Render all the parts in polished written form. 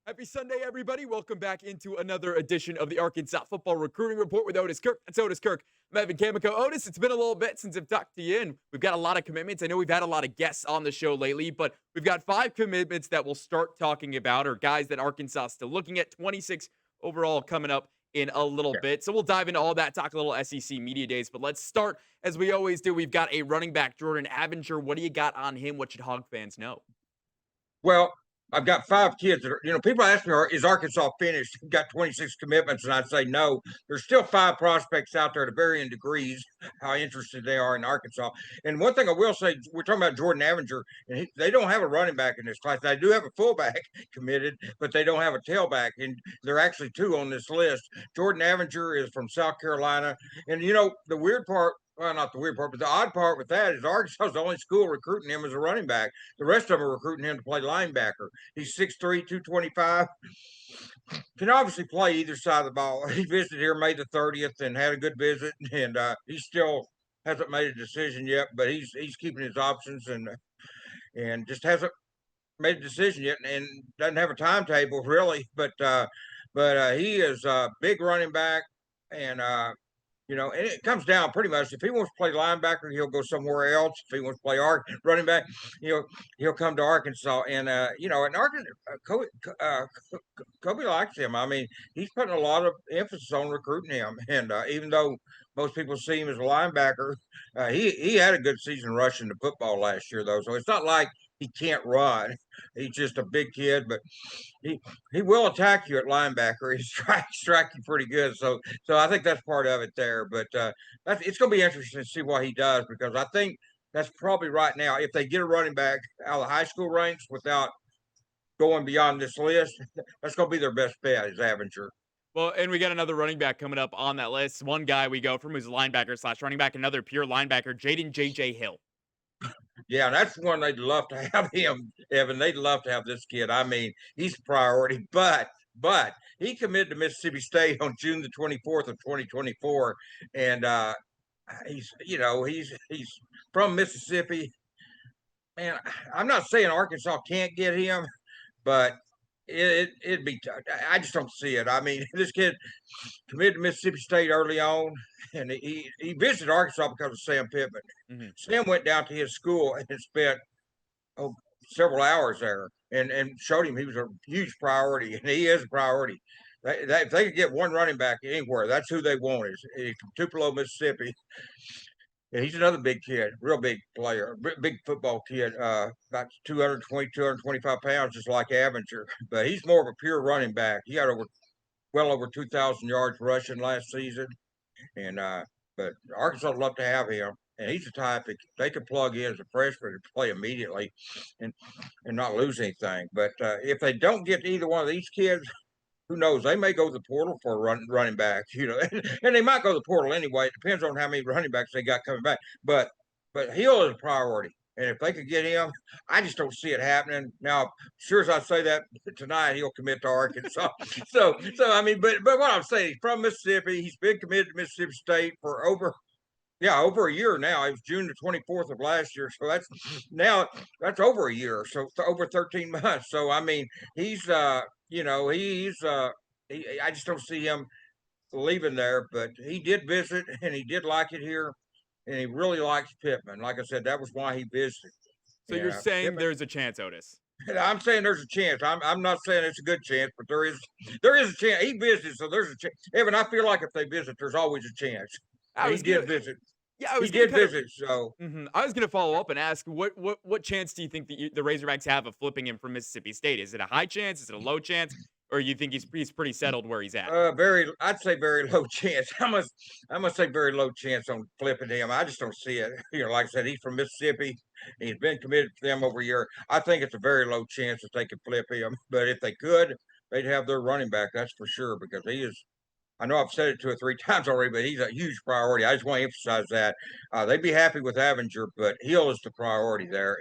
Happy Sunday, everybody. Welcome back into another edition of the Arkansas Football Recruiting Report with Otis Kirk. That's Otis Kirk. I'm Evan Kamiko. Otis, it's been a little bit since I've talked to you, and we've got a lot of commitments. I know we've had a lot of guests on the show lately, but we've got 5 commitments that we'll start talking about, or guys that Arkansas is still looking at, 26 overall coming up in a little Yeah. bit. So we'll dive into all that, talk a little SEC Media Days, but let's start, as we always do. We've got a running back, Jordan Avinger. What do you got on him? What should Hog fans know? Well, I've got 5 kids that people ask me, is Arkansas finished? You've got 26 commitments, and I'd say no. There's still 5 prospects out there to varying degrees, how interested they are in Arkansas. And one thing I will say, we're talking about Jordan Avinger, and they don't have a running back in this class. They do have a fullback committed, but they don't have a tailback, and there are actually 2 on this list. Jordan Avinger is from South Carolina, and the weird part, well, not the weird part, but the odd part with that is Arkansas is the only school recruiting him as a running back. The rest of them are recruiting him to play linebacker. He's 6'3", 225. Can obviously play either side of the ball. He visited here May the 30th and had a good visit, and he still hasn't made a decision yet, but he's keeping his options and just hasn't made a decision yet, and doesn't have a timetable really. But he is a big running back, and and it comes down pretty much. If he wants to play linebacker, he'll go somewhere else. If he wants to play running back, he'll come to Arkansas. And Arkansas, Kobe likes him. I mean, he's putting a lot of emphasis on recruiting him. And even though most people see him as a linebacker, he had a good season rushing the football last year, though. So it's not like he can't run. He's just a big kid, but he he will attack you at linebacker. He strike you pretty good. So I think that's part of it there. But it's going to be interesting to see what he does, because I think that's probably right now, if they get a running back out of the high school ranks without going beyond this list, that's going to be their best bet is Avenger. Well, and we got another running back coming up on that list. One guy we go from who's a linebacker slash running back, another pure linebacker, Jaden J Hill. Yeah, that's one they'd love to have him, Evan. They'd love to have this kid. I mean, he's a priority, but he committed to Mississippi State on June the 24th of 2024, and he's from Mississippi. Man, I'm not saying Arkansas can't get him, but it'd be tough. I just don't see it. I mean, this kid committed to Mississippi State early on, and he visited Arkansas because of Sam Pittman. Mhm. Sam went down to his school and spent oh, several hours there, and showed him he was a huge priority, and he is a priority. If they could get one running back anywhere, that's who they want. Is from Tupelo, Mississippi. And he's another big kid, real big player, big football kid, about 220, 225 pounds, just like Avenger. But he's more of a pure running back. He got well over 2,000 yards rushing last season. And but Arkansas would love to have him. And he's the type that they could plug in as a freshman and play immediately and not lose anything. But if they don't get either one of these kids, who knows? They may go to the portal for a running back, and they might go to the portal anyway. It depends on how many running backs they got coming back. But Hill is a priority, and if they could get him, I just don't see it happening. Now, sure as I say that tonight, he'll commit to Arkansas. So I mean, but what I'm saying, he's from Mississippi. He's been committed to Mississippi State for over a year now. It was June the 24th of last year, so that's over a year, so over 13 months. So I mean, he's I just don't see him leaving there. But he did visit, and he did like it here, and he really likes Pittman. Like I said, that was why he visited. So you're Yeah, saying Pittman. there's a chance, Otis? I'm saying there's a chance. I'm not saying it's a good chance, but there is a chance. He visited, so there's a chance. Evan, I feel like if they visit, there's always a chance. I And he was gonna, did visit. yeah, I He was gonna did kind of. visit. So I was gonna follow up and ask what chance do you think the Razorbacks have of flipping him from Mississippi State? Is it a high chance? Is it a low chance? Or you think he's pretty settled where he's at? I'd say very low chance. I must say very low chance on flipping him. I just don't see it. Like I said, he's from Mississippi. He's been committed to them over a year. I think it's a very low chance that they could flip him. But if they could, they'd have their running back. That's for sure, because he is. I know I've said it 2 or 3 times already, but he's a huge priority. I just want to emphasize that. They'd be happy with Avenger, but Hill is the priority there,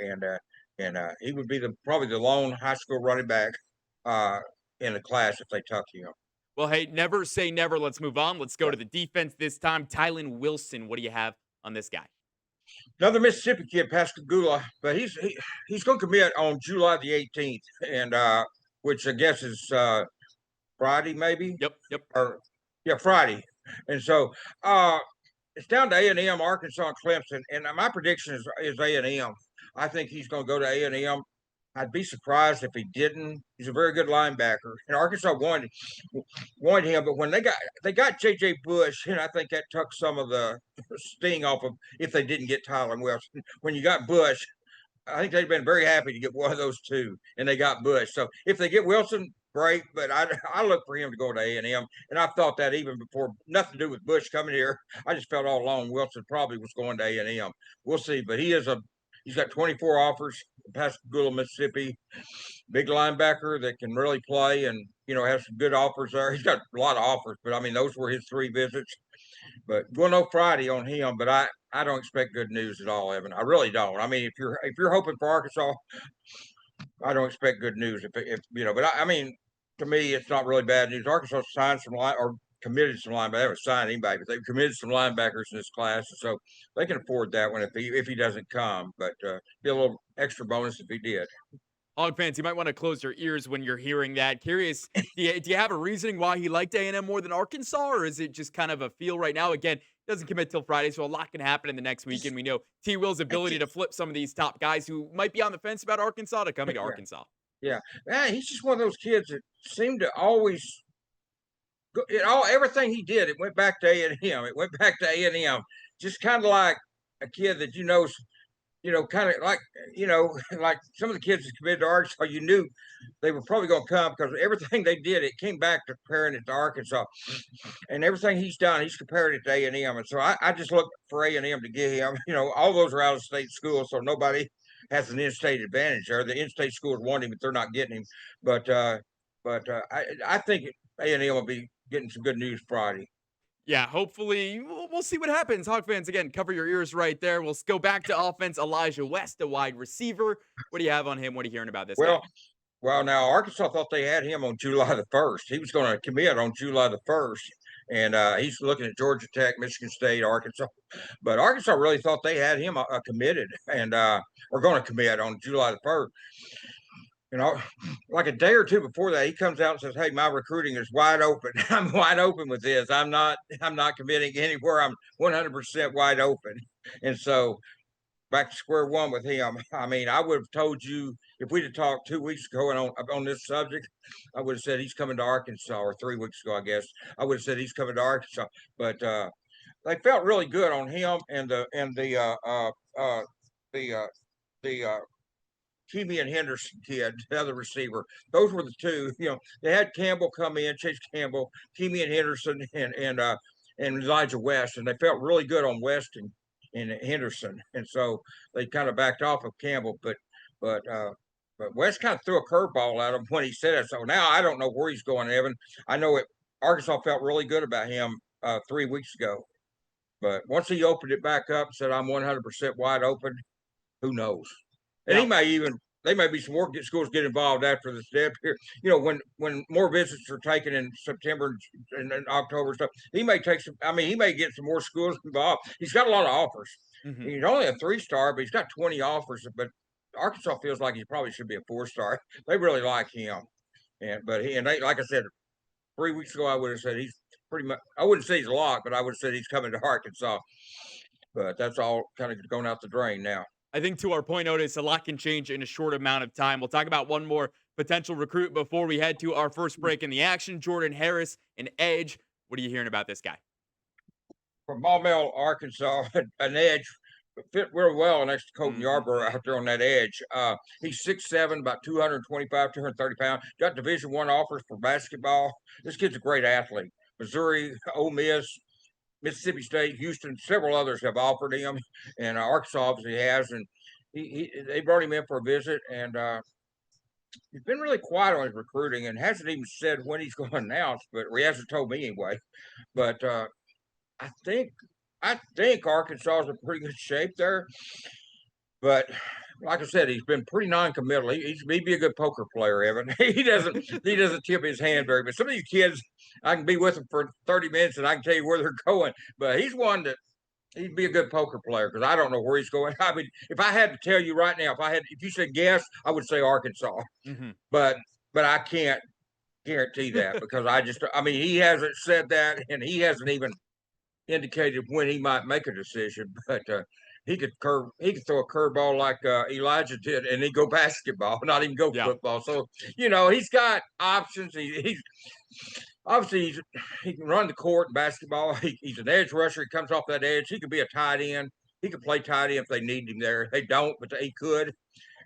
and he would be probably the lone high school running back uh, in the class if they tuck him. Well, hey, never say never. Let's move on. Let's go Yeah. to the defense this time. Tylen Wilson. What do you have on this guy? Another Mississippi kid, Pascagoula, but he's going to commit on July the 18th, and which I guess is Friday, maybe, Yep, yep. or yeah, Friday. And so it's down to A&M, Arkansas, and Clemson. And my prediction is A&M. I think he's going to go to A&M. I'd be surprised if he didn't. He's a very good linebacker, and Arkansas wanted him. But when they got J.J. Bush, and I think that took some of the sting off of if they didn't get Tylen Wilson. When you got Bush, I think they've been very happy to get one of those two, and they got Bush. So if they get Wilson, great. But I look for him to go to A&M, and I've thought that even before. Nothing to do with Bush coming here. I just felt all along Wilson probably was going to A&M. We'll see, but he's got 24 offers. Pascagoula, Mississippi, big linebacker that can really play, and have some good offers there. He's got a lot of offers, but I mean those were his 3 visits. But we'll know Friday on him. But I don't expect good news at all, Evan. I really don't. I mean, if you're hoping for Arkansas, I don't expect good news. If but I mean, to me, it's not really bad news. Arkansas signed some or committed some linebackers. They haven't signed anybody, but they've committed some linebackers in this class, so they can afford that one if he doesn't come. But be a little extra bonus if he did. Hog fans, you might want to close your ears when you're hearing that. Curious, do you have a reasoning why he liked A&M more than Arkansas, or is it just kind of a feel right now? Again, doesn't commit till Friday, so a lot can happen in the next week, and we know T. Will's ability to flip some of these top guys who might be on the fence about Arkansas to coming to Arkansas. Yeah, he's just one of those kids that seemed to always everything he did. It went back to A&M. It went back to A&M. Just kind of like a kid that kind of like like some of the kids that committed to Arkansas. You knew they were probably going to come because everything they did, it came back to comparing it to Arkansas, and everything he's done, he's compared it to A&M. And so I just look for A&M to get him. All those are out of state schools, so nobody has an in-state advantage there. The in-state schools want him, but they're not getting him. But I think A&M will be getting some good news Friday. Yeah, hopefully we'll see what happens. Hawk fans, again, cover your ears right there. We'll go back to offense. Elijah West, a wide receiver. What do you have on him? What are you hearing about this guy? Well, now Arkansas thought they had him on July the 1st. He was going to commit on July the 1st, and he's looking at Georgia Tech, Michigan State, Arkansas. But Arkansas really thought they had him committed and are going to commit on July the 1st. Like a day or two before that, he comes out and says, "Hey, my recruiting is wide open. I'm wide open with this. I'm not committing anywhere. I'm 100% wide open." And so back to square one with him. I mean, I would have told you if we'd have talked 2 weeks ago on this subject, I would have said he's coming to Arkansas, or 3 weeks ago, I guess. I would have said he's coming to Arkansas. But they felt really good on him and the Keemian Henderson kid, the other receiver. Those were the two. They had Campbell come in, Chase Campbell, Keemian Henderson, and Elijah West, and they felt really good on West and Henderson, and so they kind of backed off of Campbell, but West kind of threw a curveball at him when he said it. So now I don't know where he's going, Evan. I know Arkansas felt really good about him 3 weeks ago, but once he opened it back up and said, "I'm 100% wide open," who knows? And they may be some more schools get involved after the step here. When more visits are taken in September and October stuff, he may take some. I mean, he may get some more schools involved. He's got a lot of offers. Mm-hmm. He's only a 3-star, but he's got 20 offers. But Arkansas feels like he probably should be a 4-star. They really like him, like I said, 3 weeks ago, I would have said he's pretty much. I wouldn't say he's a lock, but I would have said he's coming to Arkansas. But that's all kind of going out the drain now. I think to our point, Otis, a lot can change in a short amount of time. We'll talk about one more potential recruit before we head to our first break in the action. Jordan Harris, an edge. What are you hearing about this guy? From Maumelle, Arkansas, an edge fit real well next to Colton Yarborough out there on that edge. He's 6'7", about 225, 230 pounds. Got Division I offers for basketball. This kid's a great athlete. Missouri, Ole Miss, Mississippi State, Houston, several others have offered him, and Arkansas obviously has. And they brought him in for a visit, and he's been really quiet on his recruiting and hasn't even said when he's going to announce, but he hasn't told me anyway. But I think Arkansas is in pretty good shape there. But like I said, he's been pretty non-committal. He'd be a good poker player, Evan. He doesn't tip his hand very much. Some of these kids, I can be with them for 30 minutes and I can tell you where they're going. But he's one that he'd be a good poker player because I don't know where he's going. I mean, if I had to tell you right now, if you said guess, I would say Arkansas. Mm-hmm. But but I can't guarantee that because I mean, he hasn't said that, and he hasn't even indicated when he might make a decision. But he could throw a curveball like Elijah did, and he go basketball, not even go Yeah. football. So he's got options. He's obviously he can run the court in basketball. He's an edge rusher. He comes off that edge. He could be a tight end. He could play tight end if they need him there. They don't, but he could.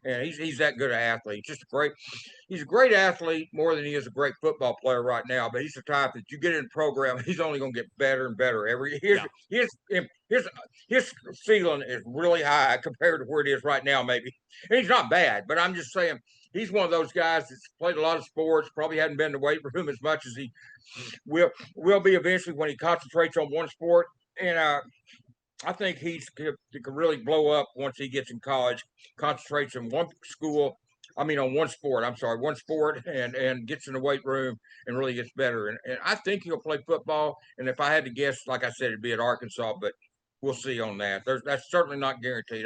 And he's that good an athlete. He's a great athlete more than he is a great football player right now. But he's the type that you get in the program, he's only going to get better and better every year. Yeah. His ceiling is really high compared to where it is right now, maybe. And he's not bad, but I'm just saying he's one of those guys that's played a lot of sports, probably hadn't been in the weight room as much as he will be eventually when he concentrates on one sport. And I think he could really blow up once he gets in college, concentrates in one school. I mean, on one sport. I'm sorry, one sport, and gets in the weight room and really gets better. And I think he'll play football. And if I had to guess, like I said, it'd be at Arkansas, but we'll see on that. That's certainly not guaranteed.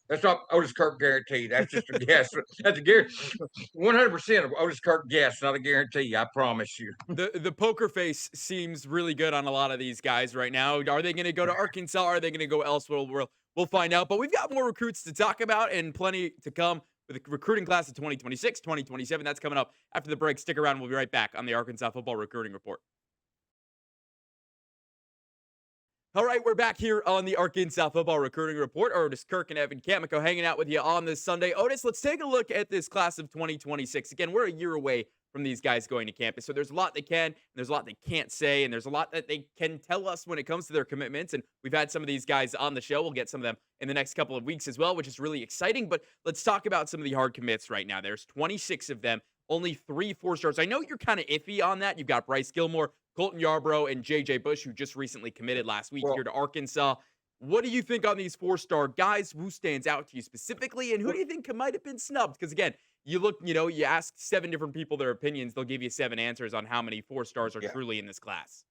That's not Otis Kirk guaranteed. That's just a guess. That's a guarantee. 100% of Otis Kirk guess, not a guarantee. I promise you. The poker face seems really good on a lot of these guys right now. Are they going to go to Arkansas? Are they going to go elsewhere? We'll find out. But we've got more recruits to talk about and plenty to come with the recruiting class of 2026, 2027. That's coming up after the break. Stick around. We'll be right back on the Arkansas Football Recruiting Report. All right, we're back here on the Arkansas Football Recruiting Report. Otis Kirk and Evan Kamiko hanging out with you on this Sunday. Otis, let's take a look at this class of 2026. Again, we're a year away from these guys going to campus. So there's a lot they can, and there's a lot they can't say, and there's a lot that they can tell us when it comes to their commitments. And we've had some of these guys on the show. We'll get some of them in the next couple of weeks as well, which is really exciting. But let's talk about some of the hard commits right now. There's 26 of them, only 3 4-stars. I know you're kind of iffy on that. You've got Bryce Gilmore, Colton Yarbrough, and J.J. Bush, who just recently committed last week here to Arkansas. What do you think on these 4-star guys? Who stands out to you specifically? And who do you think might have been snubbed? Because, again, you ask 7 different people their opinions. They'll give you 7 answers on how many 4-stars are truly in this class.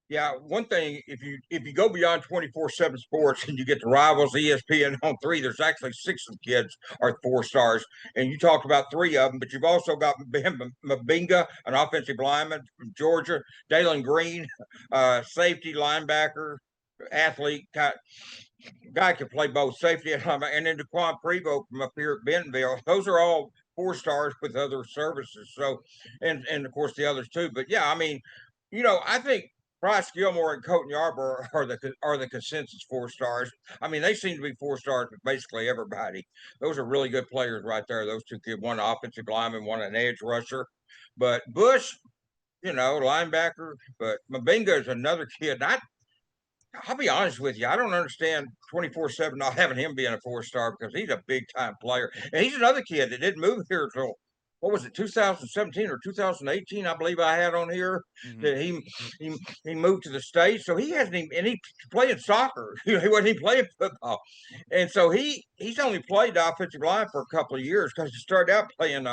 Yeah, one thing, if you go beyond 24/7 sports and you get the Rivals, ESPN on 3, there's actually 6 of the kids are 4-stars. And you talked about 3 of them, but you've also got Mabinga, an offensive lineman from Georgia, Dalen Green, safety, linebacker, athlete, guy can play both safety and linebacker, and then DeQuan Prevost from up here at Bentonville. Those are all 4-stars with other services. So, and of course the others too. But yeah, I mean, I think Bryce Gilmore and Colton Yarbrough are the consensus 4-stars. I mean, they seem to be 4-stars with basically everybody. Those are really good players right there. Those 2 kids, one offensive lineman, one an edge rusher. But Bush, linebacker. But Mabinga is another kid. I'll be honest with you. I don't understand 24/7 not having him being a 4-star because he's a big time player. And he's another kid that didn't move here until, what was it, 2017 or 2018, I believe I had on here, that he moved to the States. So he hasn't even, and he's playing soccer. He wasn't even playing football. And so he's only played the offensive line for a couple of years because he started out playing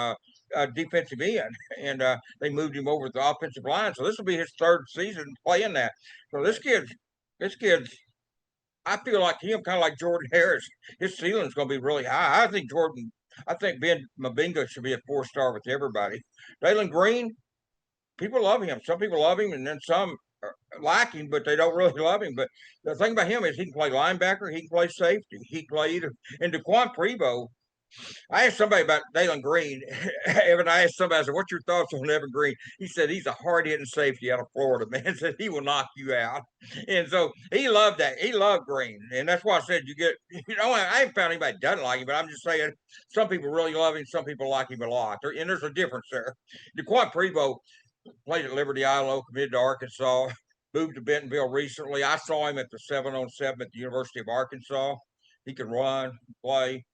defensive end, and they moved him over to the offensive line. So this will be his 3rd season playing that. So this kid's, I feel like him, kind of like Jordan Harris. His ceiling's going to be really high. I think Ben Mabinga should be a 4-star with everybody. Dalen Green, people love him. Some people love him, and then some like him, but they don't really love him. But the thing about him is he can play linebacker, he can play safety, he can play either. And DeQuan Prevost, I asked somebody about Dalen Green. Evan, I asked somebody, I said, what's your thoughts on Evan Green? He said, he's a hard-hitting safety out of Florida, man. Said he will knock you out. And so he loved that. He loved Green. And that's why I said I ain't found anybody that doesn't like him, but I'm just saying some people really love him. Some people like him a lot. And there's a difference there. DeQuan Prevost played at Liberty ILO, committed to Arkansas, moved to Bentonville recently. I saw him at the 7-on-7 at the University of Arkansas. He can run, play.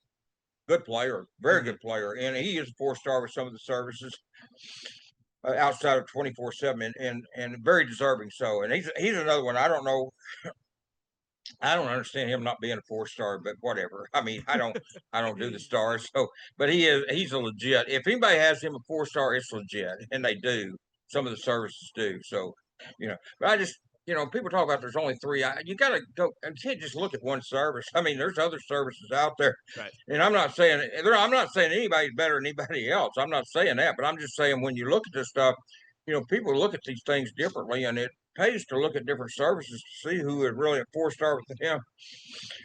Good player, very good player, and he is a 4-star with some of the services outside of 24/7, and very deserving. So, and he's another one. I don't know. I don't understand him not being a 4-star, but whatever. I mean, I don't do the stars. So, but he's a legit. If anybody has him a 4-star, it's legit, and they do. Some of the services do. So, but People talk about there's only three. You got to go. You can't just look at one service. I mean, there's other services out there, Right. and I'm not saying anybody's better than anybody else. I'm not saying that, but I'm just saying when you look at this stuff, people look at these things differently, and it pays to look at different services to see who is really a 4-star with them.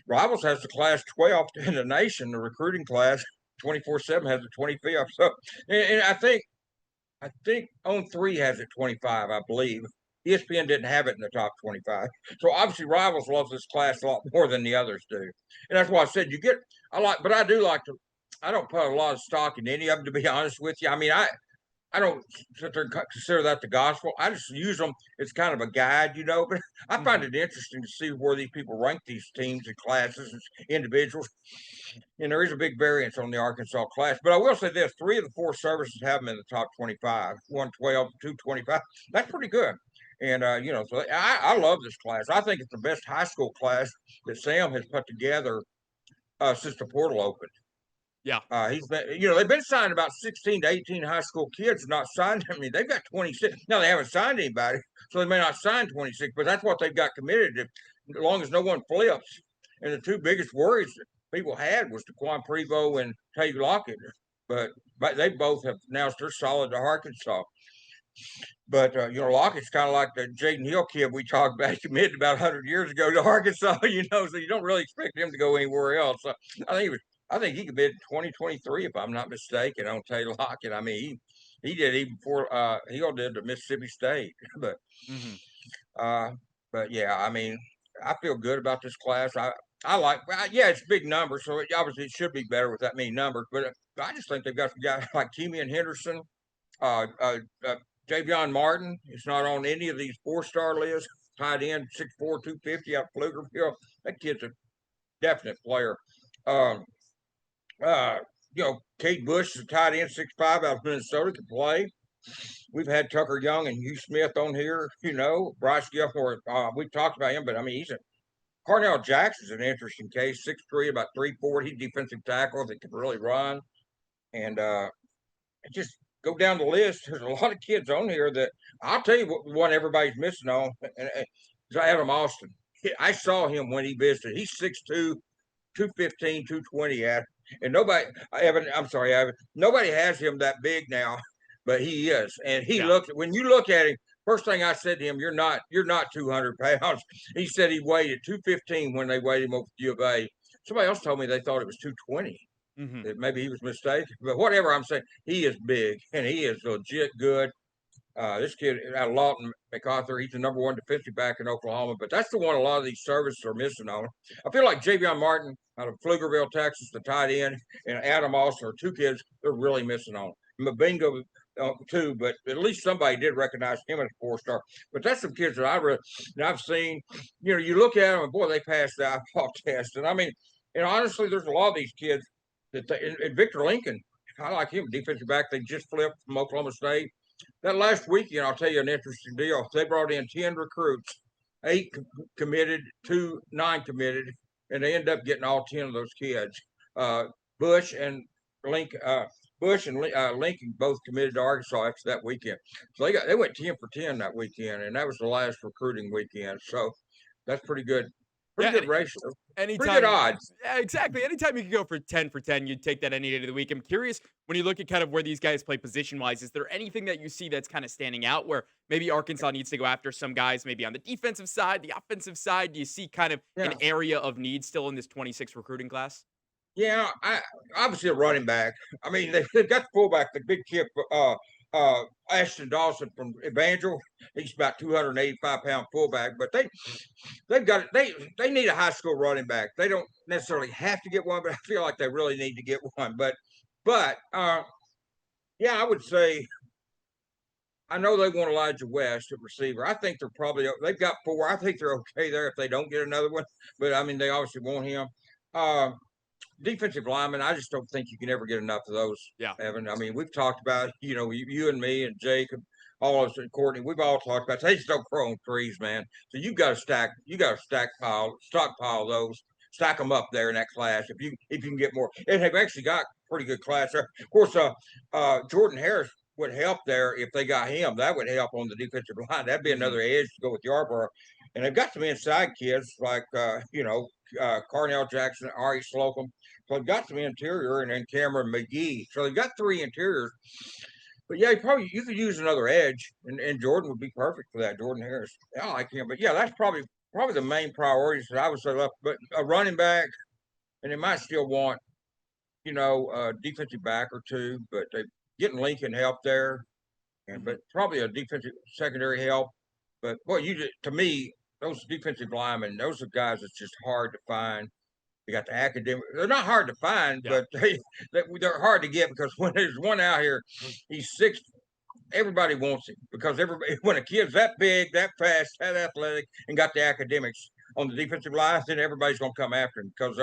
Rivals has the class 12th in the nation, the recruiting class. 24/7 has the 25th. So, and I think On3 has it 25, I believe. ESPN didn't have it in the top 25. So obviously Rivals loves this class a lot more than the others do. And that's why I said but I do like to, I don't put a lot of stock in any of them, to be honest with you. I mean, I don't sit there and consider that the gospel. I just use them as kind of a guide, but I find Mhm. it interesting to see where these people rank these teams and classes and individuals. And there is a big variance on the Arkansas class. But I will say this: 3 of the 4 services have them in the top 25, 112, 225. That's pretty good. And so I love this class. I think it's the best high school class that Sam has put together since the portal opened. Yeah. He's been, they've been signing about 16 to 18 high school kids, not signed. I mean, they've got 26. Now they haven't signed anybody, so they may not sign 26, but that's what they've got committed to, as long as no one flips. And the 2 biggest worries that people had was Daquan Prevost and Tay Lockett, but they both have announced they're solid to Arkansas. But Lockett's kind of like the Jaden Hill kid we talked about. He committed about 100 years ago to Arkansas, so you don't really expect him to go anywhere else. So I think he committed 2023, if I'm not mistaken, on Taylor Lockett. I mean, he did even before Hill did to Mississippi State. But Mhm. uh, but yeah, I mean, I feel good about this class. I like, yeah, it's big numbers, so obviously it should be better with that many numbers. But I just think they've got some guys like Keemian Henderson, uh, uh, uh, Javion Martin is not on any of these 4-star lists. Tight end, 6'4", 250 out of Pflugerville. That kid's a definite player. Um, uh, Kate Bush is a tight end, 6'5", out of Minnesota, can play. We've had Tucker Young and Hugh Smith on here. Bryce Gilmore. We've talked about him, but I mean, Carnell Jackson's an interesting case. 6'3", about 340, defensive tackle that can really run. And just go down the list. There's a lot of kids on here that I'll tell you what one everybody's missing on is Adam Austin. I saw him when he visited. He's 6'2", 215, 220 at, and nobody has him that big now, but he is. And Yeah. when you look at him, first thing I said to him, you're not 200 pounds. He said he weighed at 215 when they weighed him over U of A. Somebody else told me they thought it was 220. Mhm. Maybe he was mistaken, but whatever I'm saying, he is big and he is legit good. This kid out of Lawton MacArthur, he's the #1 defensive back in Oklahoma, but that's the one a lot of these services are missing on. I feel like Javion Martin out of Pflugerville, Texas, the tight end, and Adam Austin are 2 kids they're really missing on. Mabingo, too, but at least somebody did recognize him as a 4-star. But that's some kids that I've seen. You look at them and boy, they passed the eyeball test. And I mean, honestly, there's a lot of these kids and Victor Lincoln. I like him, defensive back. They just flipped from Oklahoma State. That last weekend, I'll tell you an interesting deal. They brought in 10 recruits, 8 committed, 2 non-committed, and they ended up getting all 10 of those kids. Uh, Bush and Link, Lincoln both committed to Arkansas after that weekend. So they went 10 for 10 that weekend, and that was the last recruiting weekend. So that's pretty good. Pretty Yeah, good ratio. Pretty good anytime. odds. Yeah, exactly. Anytime you can go for 10, you'd take that any day of the week. I'm curious when you look at kind of where these guys play position wise, is there anything that you see that's kind of standing out where maybe Arkansas needs to go after some guys, maybe on the defensive side, the offensive side? Do you see kind of an Yeah. area of need still in this 26 recruiting class? Yeah, obviously a running back. I mean, they've got the fullback, the big kid, Ashton Dawson from Evangel. He's about 285-pound fullback, but they need a high school running back. They don't necessarily have to get one, but I feel like they really need to get one. But yeah, I would say I know they want Elijah West at receiver. I think they've got 4. I think they're okay there if they don't get another one. But I mean, they obviously want him. Uh, Defensive linemen, I just don't think you can ever get enough of those, Yeah. Evan. I mean, we've talked about, you and me and Jacob, all of us and Courtney, we've all talked about they just don't grow on trees, man. So you got to stockpile those, stack them up there in that class if you can get more. And they've actually got pretty good class there. Of course, Jordan Harris would help there if they got him. That would help on the defensive line. That'd be Mhm. another edge to go with Yarborough. And they've got some inside kids like Carnell Jackson, Ari Slocum. So they've got some interior, and then Cameron McGee. So they've got three interiors. But yeah, you could use another edge, and Jordan would be perfect for that. Jordan Harris, I like him. But yeah, that's probably the main priorities that I would say left. But a running back, and they might still want a defensive back or two, but they getting Lincoln help there, and Mhm. but probably a defensive secondary help. But boy, to me, those defensive linemen, those are guys that's just hard to find. They got the academic. They're not hard to find, Yeah. but they're hard to get because when there's one out here, he's 6. Everybody wants him because everybody when a kid's that big, that fast, that athletic, and got the academics on the defensive line, then everybody's going to come after him because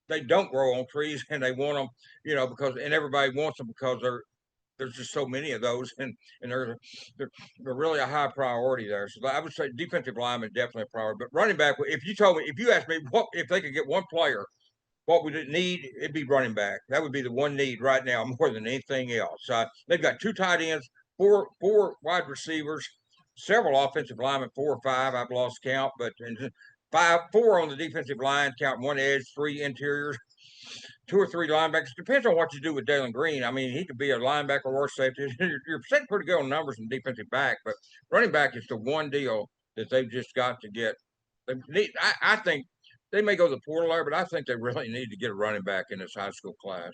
they don't grow on trees and they want them, because and everybody wants them because there's just so many of those and they're really a high priority there. So I would say defensive lineman definitely a priority. But running back, if you asked me what if they could get one player, what would it need? It'd be running back. That would be the one need right now more than anything else. They've got 2 tight ends, four wide receivers, several offensive linemen, 4 or 5. I've lost count, but four on the defensive line, count one edge, 3 interiors, 2 or 3 linebackers. Depends on what you do with Dalen Green. I mean, he could be a linebacker or safety. You're sitting pretty good on numbers in defensive back, but running back is the one deal that they've just got to get. I think they may go the portal there, but I think they really need to get a running back in this high school class.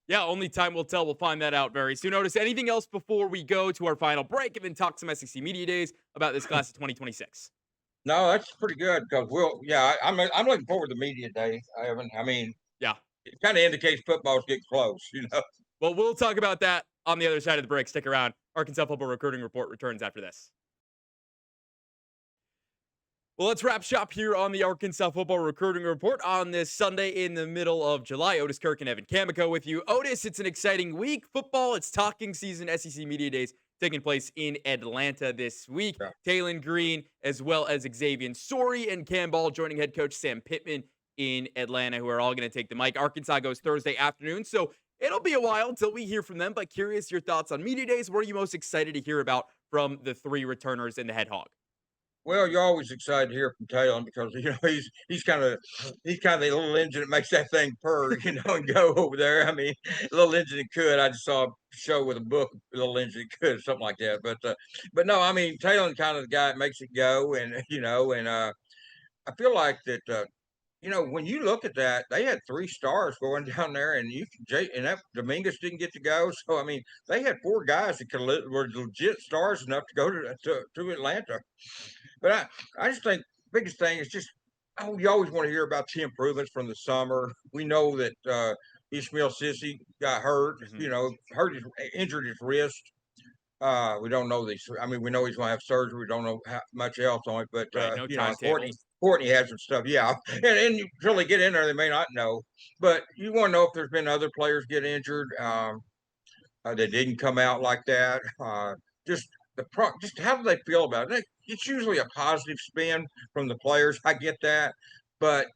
Yeah, only time will tell. We'll find that out very soon. Notice anything else before we go to our final break and then talk some SEC Media Days about this class of 2026? No, that's pretty good because I'm looking forward to media day. I mean, Yeah. it kind of indicates football's getting close. Well, we'll talk about that on the other side of the break. Stick around. Arkansas Football Recruiting Report returns after this. Well, let's wrap shop here on the Arkansas Football Recruiting Report on this Sunday in the middle of July. Otis Kirk and Evan Kamiko with you. Otis, it's an exciting week. Football, it's talking season. SEC Media Days taking place in Atlanta this week. Yeah. Tylen Green, as well as Xavier Sorey and Cam Ball joining head coach Sam Pittman in Atlanta, who are all going to take the mic. Arkansas goes Thursday afternoon, so it'll be a while until we hear from them, but curious your thoughts on Media Days. What are you most excited to hear about from the 3 returners and the head hog? Well, you're always excited to hear from Talon because he's kind of the little engine that makes that thing purr, and go over there. I mean, little engine that could. I just saw a show with a book, little engine that could, something like that. But no, I mean, Talon kind of the guy that makes it go, and I feel like that. When you look at that, they had 3 stars going down there, and that Dominguez didn't get to go. So I mean, they had 4 guys that were legit stars enough to go to Atlanta. But I just think biggest thing is just you always want to hear about the improvements from the summer. We know that Ishmael Sissy got hurt, Mhm. injured his wrist. We don't know these. I mean, we know he's going to have surgery. We don't know how much else on it, but Right, no timetables. Courtney had some stuff. Yeah, and until they get in there, they may not know. But you want to know if there's been other players get injured. That didn't come out like that. Just just how do they feel about it? It's usually a positive spin from the players. I get that, but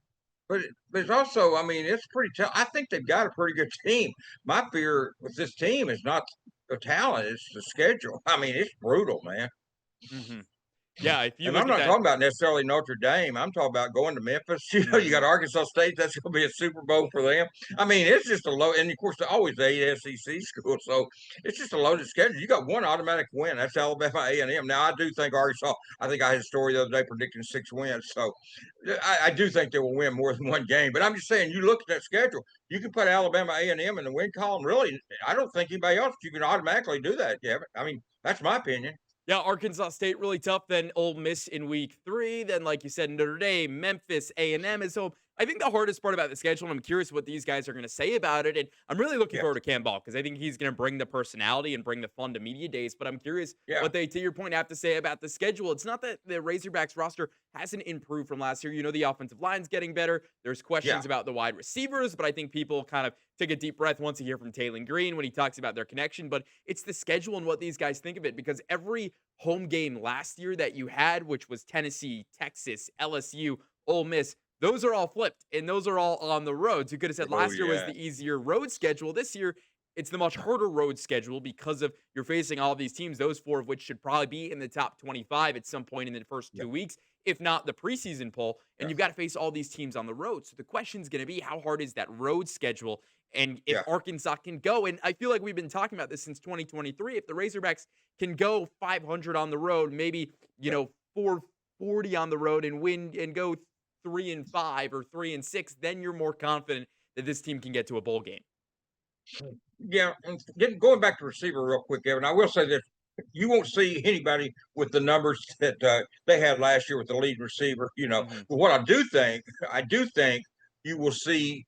but it's also, I mean, it's pretty tough. I think they've got a pretty good team. My fear with this team is not the talent; it's the schedule. I mean, it's brutal, man. Mhm. Yeah, if you And I'm look at not that. talking about necessarily Notre Dame. I'm talking about going to Memphis. You Mhm. got Arkansas State. That's going to be a Super Bowl for them. I mean, it's just a low, and of course, they're always the 8 SEC school, so it's just a loaded schedule. You got one automatic win. That's Alabama A&M. Now, I do think Arkansas. I think I had a story the other day predicting 6 wins. So I do think they will win more than one game. But I'm just saying, you look at that schedule. You can put Alabama A&M in the win column. Really, I don't think anybody else you can automatically do that. Yeah, I mean, that's my opinion. Yeah, Arkansas State really tough. Then Ole Miss in week 3. Then, like you said, Notre Dame, Memphis, A&M. And so I think the hardest part about the schedule, and I'm curious what these guys are going to say about it. And I'm really looking Yeah, forward to Cam Ball because I think he's going to bring the personality and bring the fun to media days. But I'm curious yeah, what they, to your point, have to say about the schedule. It's not that the Razorbacks roster hasn't improved from last year. The offensive line's getting better. There's yeah. questions about the wide receivers, but I think people kind of take a deep breath once you hear from Tylen Green when he talks about their connection. But it's the schedule and what these guys think of it because every home game last year that you had, which was Tennessee, Texas, LSU, Ole Miss, those are all flipped and those are all on the roads. You could have said Oh last year was yeah. the easier road schedule. This year, it's the much harder road schedule because of you're facing all these teams, those 4 of which should probably be in the top 25 at some point in the first Yeah. 2 weeks. if not the preseason poll. And Yeah. you've got to face all these teams on the road. So the question is going to be, how hard is that road schedule? And if Yeah. Arkansas can go, and I feel like we've been talking about this since 2023, if the Razorbacks can go 500 on the road, maybe, Yeah. 440 on the road and win and go 3-5 or 3-6, then you're more confident that this team can get to a bowl game. Yeah, and going back to receiver real quick, Evan, I will say that you won't see anybody with the numbers that they had last year with the lead receiver. Mhm. But what I do think you will see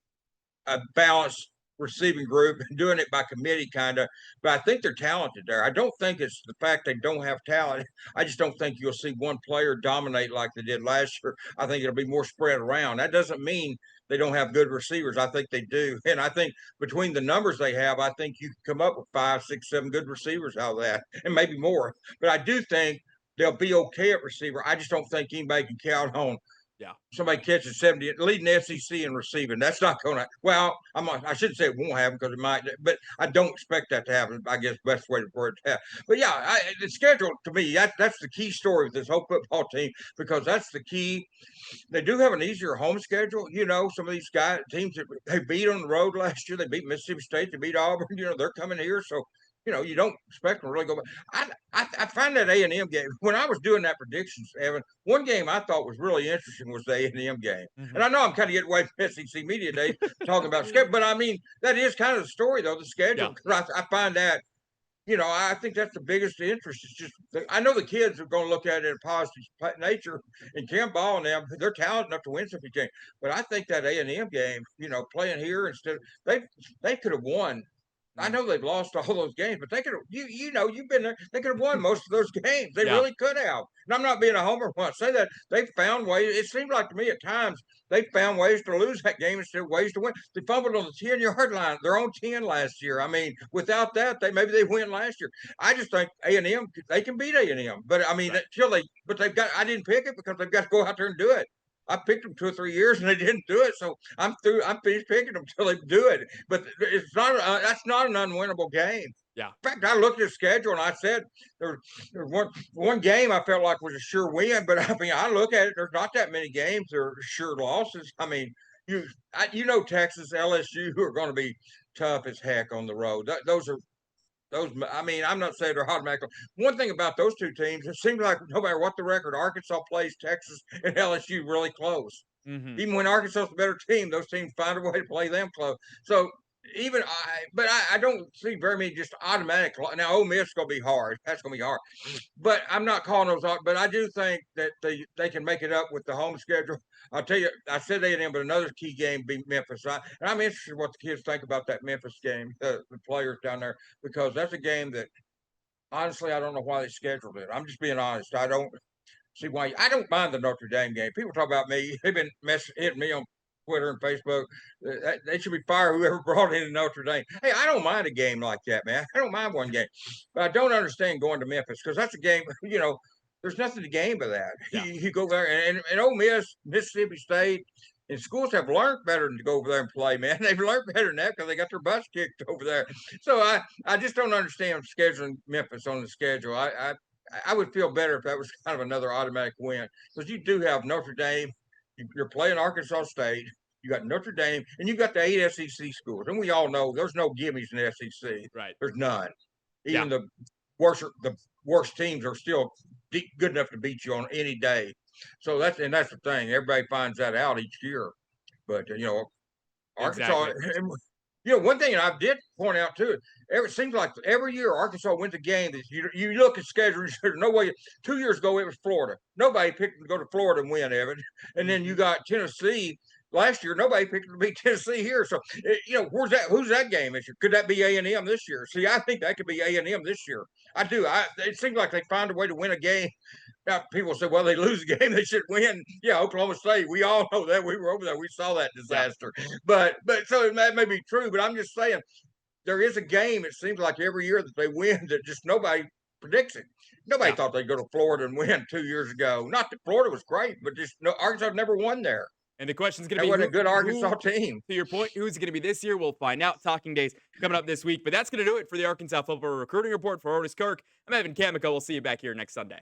a balanced receiving group doing it by committee kind of, but I think they're talented there. I don't think it's the fact they don't have talent. I just don't think you'll see one player dominate like they did last year. I think it'll be more spread around. That doesn't mean they don't have good receivers. I think they do. And I think between the numbers they have, I think you can come up with 5, 6, 7 good receivers out of that and maybe more. But I do think they'll be okay at receiver. I just don't think anybody can count on Yeah. somebody catches 70, leading the SEC in receiving. That's not going to. Well, I shouldn't say it won't happen because it might, but I don't expect that to happen. I guess best way for it to happen. But yeah, the schedule to me that's the key story of this whole football team because that's the key. They do have an easier home schedule. Some of these teams that they beat on the road last year, they beat Mississippi State, they beat Auburn. They're coming here, so you don't expect them to really go back. I find that A&M game, when I was doing that predictions, Evan, one game I thought was really interesting was the A&M game. And Mhm. I know I'm kind of getting away from SEC Media Day talking about schedule, but I mean, that is kind of the story, though, the schedule. Yeah. Because I find that, I think that's the biggest interest. It's just, I know the kids are going to look at it in a positive nature. And Kim Ball and them, they're talented enough to win some games. But I think that A&M game, playing here instead, they could have won. I Mm. know they've lost all those games, but they could have. You've been there. They could have won most of those games. They Yeah. really could have. And I'm not being a homer when I say that. They found ways. It seemed like to me at times they found ways to lose that game instead of ways to win. They fumbled on the 10-yard line, their own 10 last year. I mean, without that, maybe they win last year. I just think A&M they can beat A&M, but I mean, Right. but they've got. I didn't pick it because they've got to go out there and do it. I picked them 2 or 3 years and they didn't do it, so I'm through. I'm finished picking them until they do it. But it's not. That's not an unwinnable game. Yeah. In fact, I looked at the schedule and I said there was one game I felt like was a sure win, but I mean I look at it. There's not that many games that are sure losses. I mean, Texas, LSU are going to be tough as heck on the road. Those, I mean, I'm not saying they're automatic. One thing about those two teams, it seems like no matter what the record, Arkansas plays Texas and LSU really close. Mhm. Even when Arkansas is a better team, those teams find a way to play them close. So but I don't see very many just automatic. Now, Ole Miss is going to be hard. That's going to be hard. But I'm not calling those out. But I do think that they can make it up with the home schedule. I'll tell you, I said A&M, but another key game be Memphis. And I'm interested in what the kids think about that Memphis game, the players down there, because that's a game that honestly I don't know why they scheduled it. I'm just being honest. I don't see why. I don't mind the Notre Dame game. People talk about me. They've been hitting me on Twitter and Facebook. They should be fired whoever brought in Notre Dame. Hey, I don't mind a game like that, man. I don't mind one game, but I don't understand going to Memphis because that's a game. There's nothing to gain by that. Yeah. You go there and Ole Miss, Mississippi State, and schools have learned better than to go over there and play, man. They've learned better than that because they got their butts kicked over there. So I just don't understand scheduling Memphis on the schedule. I would feel better if that was kind of another automatic win because you do have Notre Dame. You're playing Arkansas State. You got Notre Dame, and you got the 8 SEC schools, and we all know there's no gimmies in the SEC. Right. There's none. Yeah. Even the worst teams are still good enough to beat you on any day. So that's the thing. Everybody finds that out each year. But Arkansas. Exactly. One thing I did point out too, it seems like every year Arkansas wins a game. That you look at schedule, there's no way. 2 years ago it was Florida. Nobody picked to go to Florida and win, Evan. And then you got Tennessee. Last year, nobody picked to beat Tennessee here. So where's that? Who's that game this year? Could that be A&M this year? See, I think that could be A&M this year. I do. It seems like they find a way to win a game. Now, people say, well, they lose a game, they should win. Yeah, Oklahoma State, we all know that. We were over there. We saw that disaster. Yeah. But so that may be true, but I'm just saying there is a game, it seems like every year that they win that just nobody predicts it. Nobody Yeah. thought they'd go to Florida and win 2 years ago. Not that Florida was great, but just Arkansas never won there. And the question's going to That be wasn't a good Arkansas team. To your point, who's going to be this year? We'll find out. Talking days coming up this week. But that's going to do it for the Arkansas Football Recruiting Report. For Otis Kirk, I'm Evan Kamiko. We'll see you back here next Sunday.